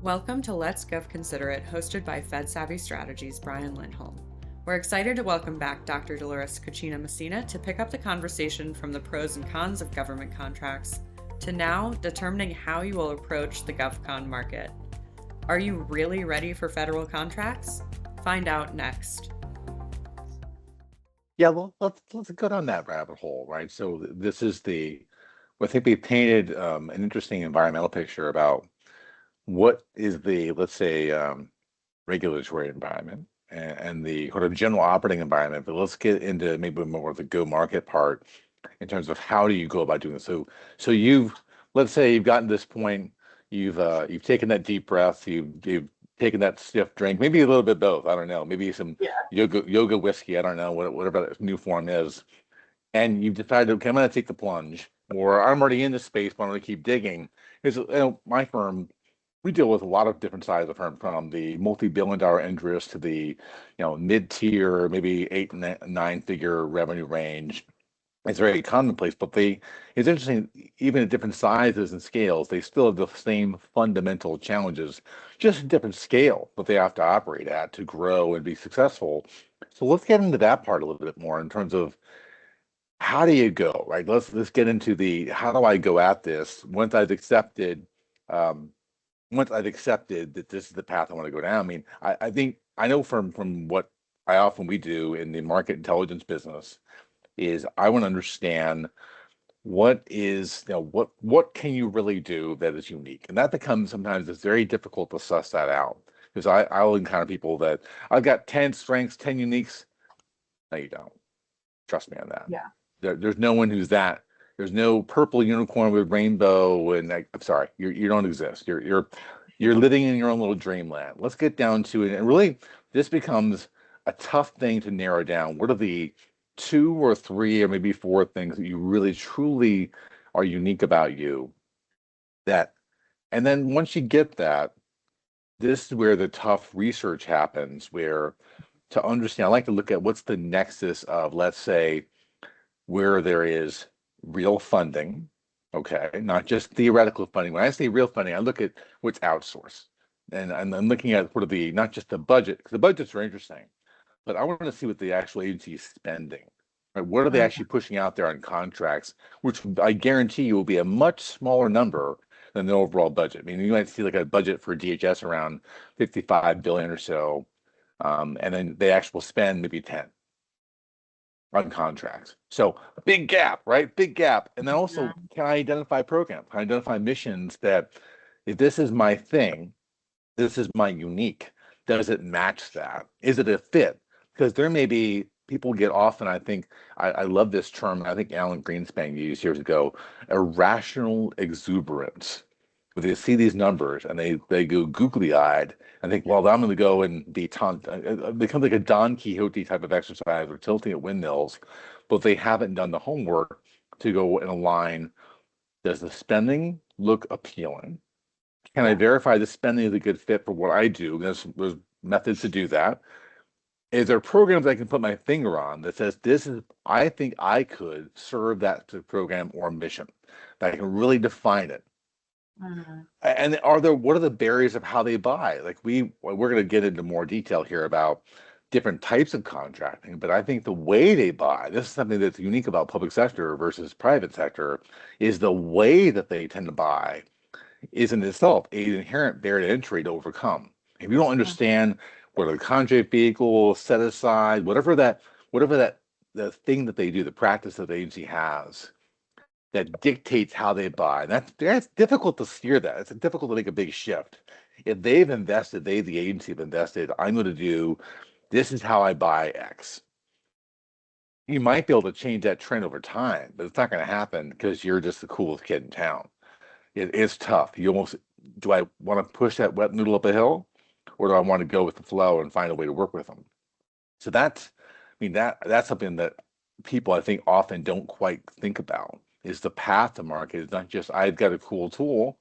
Welcome to Let's GovConsider It, hosted by FedSavvy Strategies' Brian Lindholm. We're excited to welcome back Dr. Dolores Kuchina-Musina to pick up the conversation from the pros and cons of government contracts to now determining how you will approach the GovCon market. Are you really ready for federal contracts? Find out next. Yeah, well, let's go down that rabbit hole, right? So this is I think we painted an interesting environmental picture about what is the, let's say, regulatory environment and the sort of general operating environment. But let's get into maybe more of the go-market part in terms of how do you go about doing this. So let's say you've gotten to this point, you've taken that deep breath, you've taken that stiff drink, maybe a little bit both. I don't know, maybe some yoga whiskey. I don't know whatever that new form is, and you've decided, okay, I'm going to take the plunge, or I'm already in this space, but I'm going to keep digging. Because my firm, we deal with a lot of different sizes of firms, from the multi-billion-dollar interest to the mid-tier, maybe 8 and 9-figure revenue range. It's very commonplace, but it's interesting, even at different sizes and scales, they still have the same fundamental challenges, just a different scale that they have to operate at to grow and be successful. So let's get into that part a little bit more in terms of how do you go, right? Let's get into how do I go at this once I've accepted that this is the path I want to go down. I mean, I think I know from what we do in the market intelligence business is I want to understand what can you really do that is unique, and that becomes sometimes it's very difficult to suss that out, because I'll encounter people that I've got 10 strengths, 10 uniques. No, you don't. Trust me on that. Yeah. There's no one who's that. There's no purple unicorn with rainbow, and I'm sorry, you don't exist. You're living in your own little dreamland. Let's get down to it, and really, this becomes a tough thing to narrow down. What are the 2 or 3 or maybe 4 things that you really truly are unique about you? And then once you get that, this is where the tough research happens, where to understand, I like to look at what's the nexus of, let's say, where there is real funding, okay, not just theoretical funding. When I say real funding, I look at what's outsourced. And I'm looking at sort of not just the budget, because the budgets are interesting, but I want to see what the actual agency is spending. Right? What are they actually pushing out there on contracts, which I guarantee you will be a much smaller number than the overall budget. I mean, you might see like a budget for DHS around 55 billion or so, and then they actually spend maybe 10 on contracts. So big gap, right? Big gap. And then also, can I identify programs? Can I identify missions that, if this is my thing, this is my unique, does it match that? Is it a fit? Because there may be people get often, I think, I love this term, I think Alan Greenspan used years ago, irrational exuberance. Where they see these numbers and they go googly-eyed and think, well, I'm going to go and become like a Don Quixote type of exercise or tilting at windmills, but they haven't done the homework to go and align. Does the spending look appealing? Can I verify the spending is a good fit for what I do? There's methods to do that. Is there programs I can put my finger on that says I think I could serve that program or mission, that I can really define it? And what are the barriers of how they buy? Like we're going to get into more detail here about different types of contracting, but I think the way they buy, this is something that's unique about public sector versus private sector, is the way that they tend to buy is in itself an inherent barrier to entry to overcome. If you don't understand what are the contract vehicles, set aside, whatever the thing that they do, the practice that the agency has, that dictates how they buy. And that's difficult to steer that. It's difficult to make a big shift. If they've invested, the agency have invested, I'm going to do, this is how I buy X. You might be able to change that trend over time, but it's not going to happen because you're just the coolest kid in town. It's tough. Do I want to push that wet noodle up a hill, or do I want to go with the flow and find a way to work with them? So that's something that people, I think, often don't quite think about. Is the path to market is not just I've got a cool tool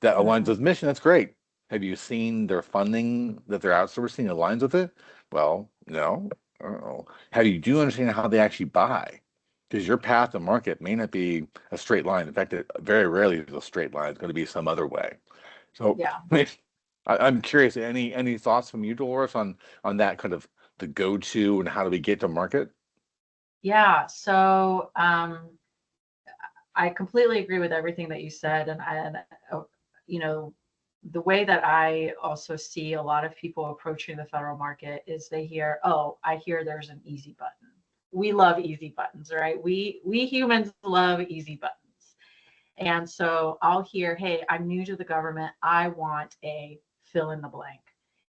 that aligns with mission. That's great. Have you seen their funding that they're outsourcing aligns with it? Well, no. I don't know. Do you understand how they actually buy? Because your path to market may not be a straight line. In fact, it very rarely is a straight line. It's going to be some other way. So I'm curious, any thoughts from you, Dolores, on that kind of the go-to and how do we get to market? Yeah, so I completely agree with everything that you said, uh, you know, the way that I also see a lot of people approaching the federal market is they hear, "Oh, I hear there's an easy button." We love easy buttons, right? We humans love easy buttons. And so I'll hear, "Hey, I'm new to the government. I want a fill in the blank."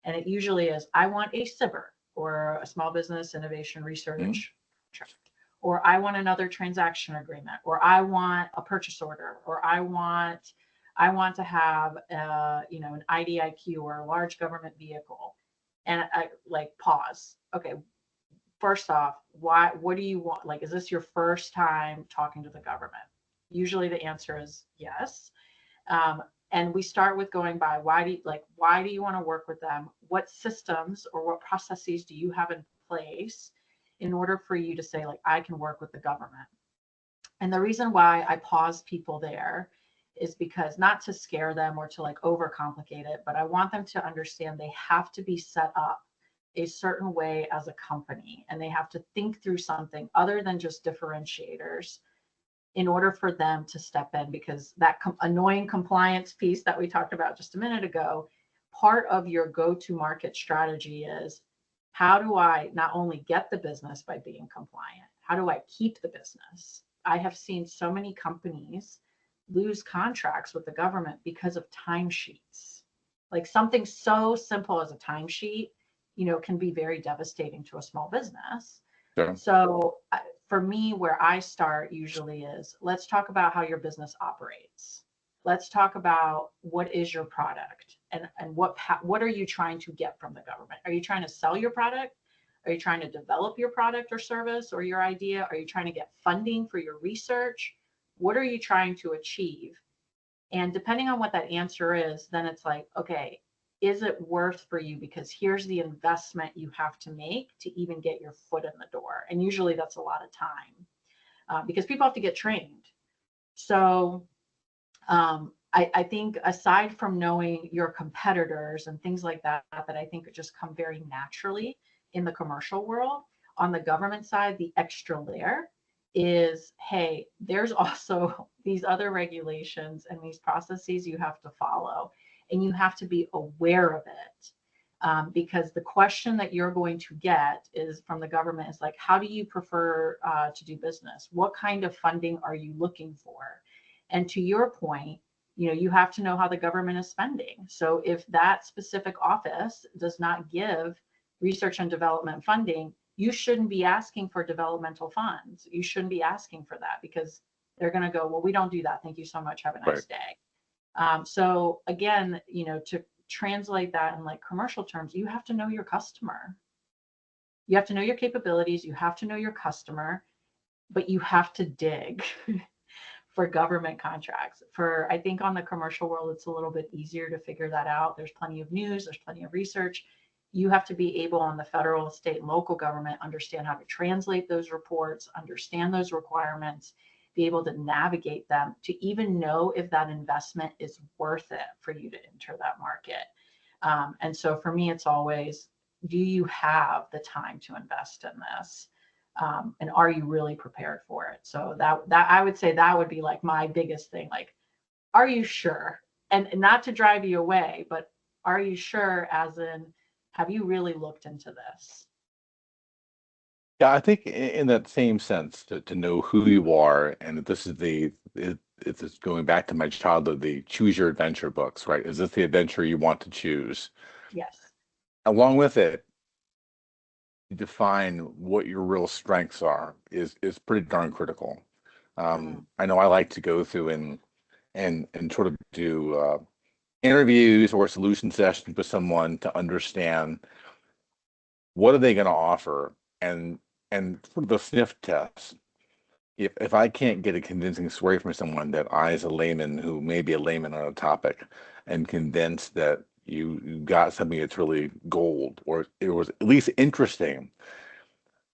And it usually is, "I want a SIBR or a small business innovation Mhm. research contract, or I want another transaction agreement, or I want a purchase order, or I want to have an IDIQ or a large government vehicle." And I like pause. Okay, first off, what do you want? Like, is this your first time talking to the government? Usually the answer is yes. Um, and we start with going by why do you want to work with them? What systems or what processes do you have in place in order for you to say, like, I can work with the government? And the reason why I pause people there is because not to scare them or to like overcomplicate it, but I want them to understand they have to be set up a certain way as a company, and they have to think through something other than just differentiators in order for them to step in, because that annoying compliance piece that we talked about just a minute ago, part of your go-to market strategy is, how do I not only get the business by being compliant, how do I keep the business? I have seen so many companies lose contracts with the government because of timesheets. Like something so simple as a timesheet, can be very devastating to a small business. Sure. So for me, where I start usually is, let's talk about how your business operates. Let's talk about what is your product, and what are you trying to get from the government? Are you trying to sell your product? Are you trying to develop your product or service or your idea? Are you trying to get funding for your research? What are you trying to achieve? And depending on what that answer is, then it's like, okay, is it worth for you? Because here's the investment you have to make to even get your foot in the door. And usually that's a lot of time, because people have to get trained. So I think aside from knowing your competitors and things like that, that I think just come very naturally in the commercial world, on the government side, the extra layer is, hey, there's also these other regulations and these processes you have to follow, and you have to be aware of it. Because the question that you're going to get is from the government is like, how do you prefer to do business? What kind of funding are you looking for? And to your point, you have to know how the government is spending. So if that specific office does not give research and development funding, you shouldn't be asking for developmental funds. You shouldn't be asking for that, because they're going to go, well, we don't do that. Thank you so much. Have a Right. nice day. So again, to translate that in like commercial terms, you have to know your customer. You have to know your capabilities. You have to know your customer, but you have to dig for government contracts. I think on the commercial world, it's a little bit easier to figure that out. There's plenty of news, there's plenty of research. You have to be able, on the federal, state, and local government, understand how to translate those reports, understand those requirements, be able to navigate them to even know if that investment is worth it for you to enter that market. And so for me, it's always, do you have the time to invest in this? And are you really prepared for it? So that I would say that would be like my biggest thing. Like, are you sure? And not to drive you away, but are you sure, as in, have you really looked into this? Yeah, I think in that same sense, to know who you are, and that this is it's going back to my childhood, the choose your adventure books, right? Is this the adventure you want to choose? Yes. Along with it, define what your real strengths are is pretty darn critical. Mhm. I know I like to go through and sort of do interviews or solution sessions with someone to understand what are they going to offer, and sort of the sniff test. If I can't get a convincing story from someone that I, as a layman who may be a layman on a topic, am convinced that you got something that's really gold, or it was at least interesting,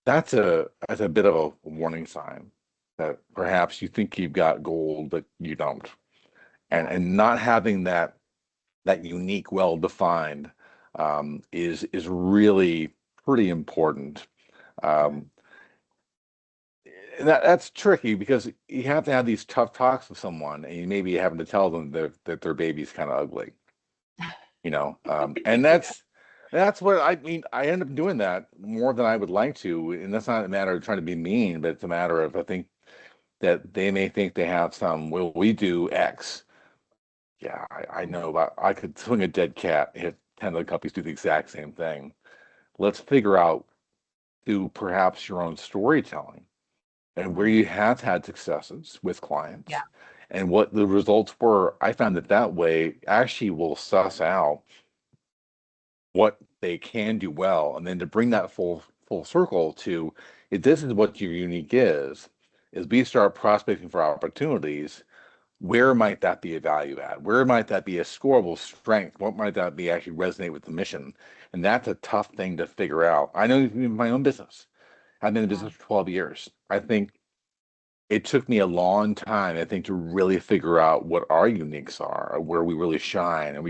that's a bit of a warning sign that perhaps you think you've got gold, but you don't. And Yeah. and not having that unique, well-defined, is really pretty important. Um, and that's tricky because you have to have these tough talks with someone, and you maybe having to tell them that their baby's kind of ugly, and that's what I mean. I end up doing that more than I would like to, and that's not a matter of trying to be mean, but it's a matter of I think that they may think they have some. Well, we do X. Yeah, I know about. I could swing a dead cat, hit 10 other companies do the exact same thing. Let's figure out through perhaps your own storytelling and where you have had successes with clients Yeah. and what the results were. I found that way actually will suss out what they can do well, and then to bring that full circle to if this is what your unique is we start prospecting for opportunities. Where might that be a value add? Where might that be a scoreable strength? What might that be actually resonate with the mission? And that's a tough thing to figure out. I know in my own business, I've been in business for 12 years. I think it took me a long time, I think, to really figure out what our uniques are, where we really shine. And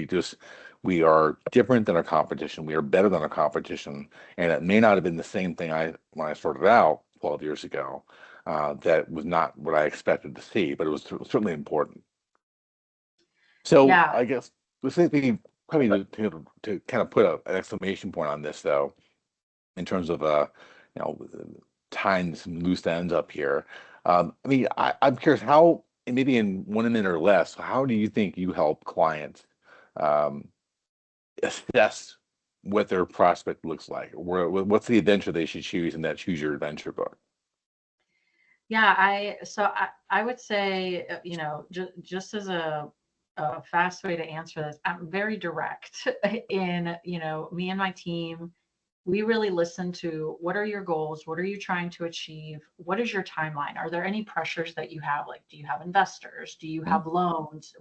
we are different than our competition. We are better than our competition. And it may not have been the same thing when I started out 12 years ago. That was not what I expected to see, but it was certainly important. So Yeah. I guess the same thing, probably to kind of put an exclamation point on this, though, in terms of you know, tying some loose ends up here. I mean, I'm curious how, and maybe in 1 minute or less, how do you think you help clients um, assess what their prospect looks like? What's the adventure they should choose in that Choose Your Adventure book? Yeah, I would say, just as a fast way to answer this, I'm very direct in, me and my team, we really listen to what are your goals? What are you trying to achieve? What is your timeline? Are there any pressures that you have? Like, do you have investors? Do you Mhm. have loans?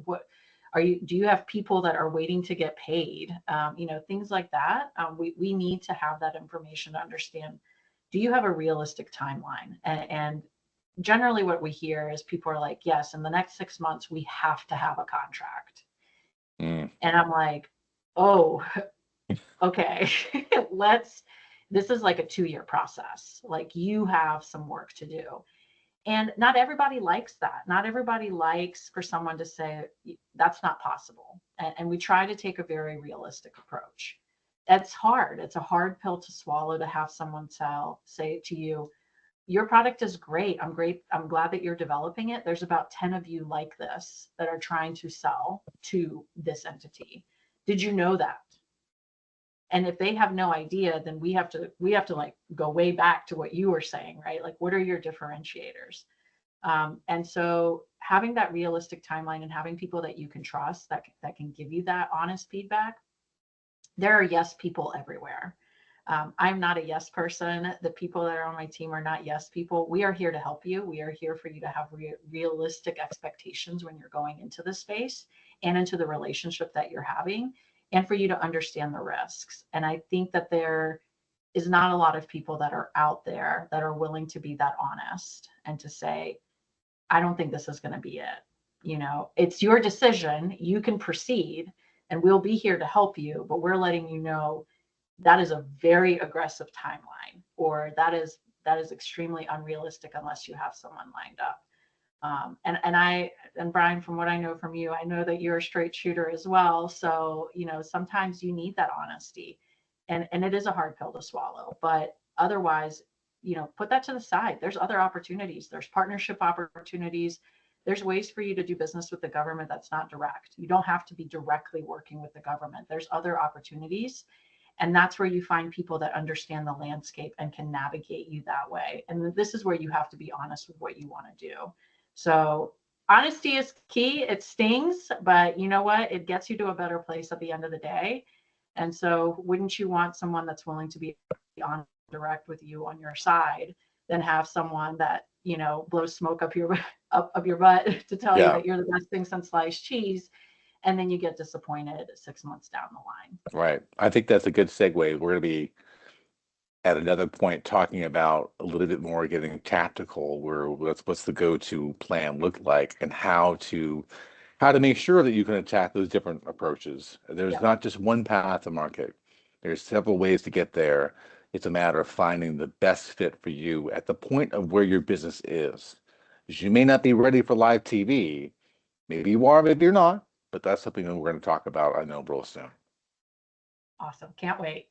Do you have people that are waiting to get paid? Things like that. We need to have that information to understand, do you have a realistic timeline? And generally what we hear is people are like, yes, in the next 6 months, we have to have a contract. Mm, And I'm like, oh, okay, this is like a 2-year process. Like, you have some work to do. And not everybody likes that. Not everybody likes for someone to say, that's not possible. And we try to take a very realistic approach. That's hard. It's a hard pill to swallow to have someone say to you, your product is great. I'm great. I'm glad that you're developing it. There's about 10 of you like this that are trying to sell to this entity. Did you know that? And if they have no idea, then we have to like go way back to what you were saying, right? Like, what are your differentiators? And so having that realistic timeline and having people that you can trust that can give you that honest feedback. There are yes people everywhere. I'm not a yes person. The people that are on my team are not yes people. We are here to help you. We are here for you to have realistic expectations when you're going into the space and into the relationship that you're having, and for you to understand the risks. And I think that there is not a lot of people that are out there that are willing to be that honest and to say, I don't think this is going to be it. It's your decision. You can proceed, and we'll be here to help you, but we're letting you know that is a very aggressive timeline, or that is extremely unrealistic unless you have someone lined up. And Brian, from what I know from you, I know that you're a straight shooter as well. So, sometimes you need that honesty, and it is a hard pill to swallow, but otherwise, put that to the side. There's other opportunities. There's partnership opportunities. There's ways for you to do business with the government that's not direct. You don't have to be directly working with the government. There's other opportunities. And that's where you find people that understand the landscape and can navigate you that way. And this is where you have to be honest with what you want to do. So honesty is key. It stings, but you know what? It gets you to a better place at the end of the day. And so wouldn't you want someone that's willing to be on direct with you on your side than have someone that, blows smoke up your up your butt to tell you yeah, that you're the best thing since sliced cheese, and then you get disappointed 6 months down the line. right. I think that's a good segue. We're going to be at another point talking about a little bit more getting tactical, where what's the go-to plan look like and how to how to make sure that you can attack those different approaches. There's Yep. not just one path to market. There's several ways to get there. It's a matter of finding the best fit for you at the point of where your business is. 'Cause you may not be ready for live TV. Maybe you are, maybe you're not, but that's something that we're going to talk about, I know, real soon. Awesome. Can't wait.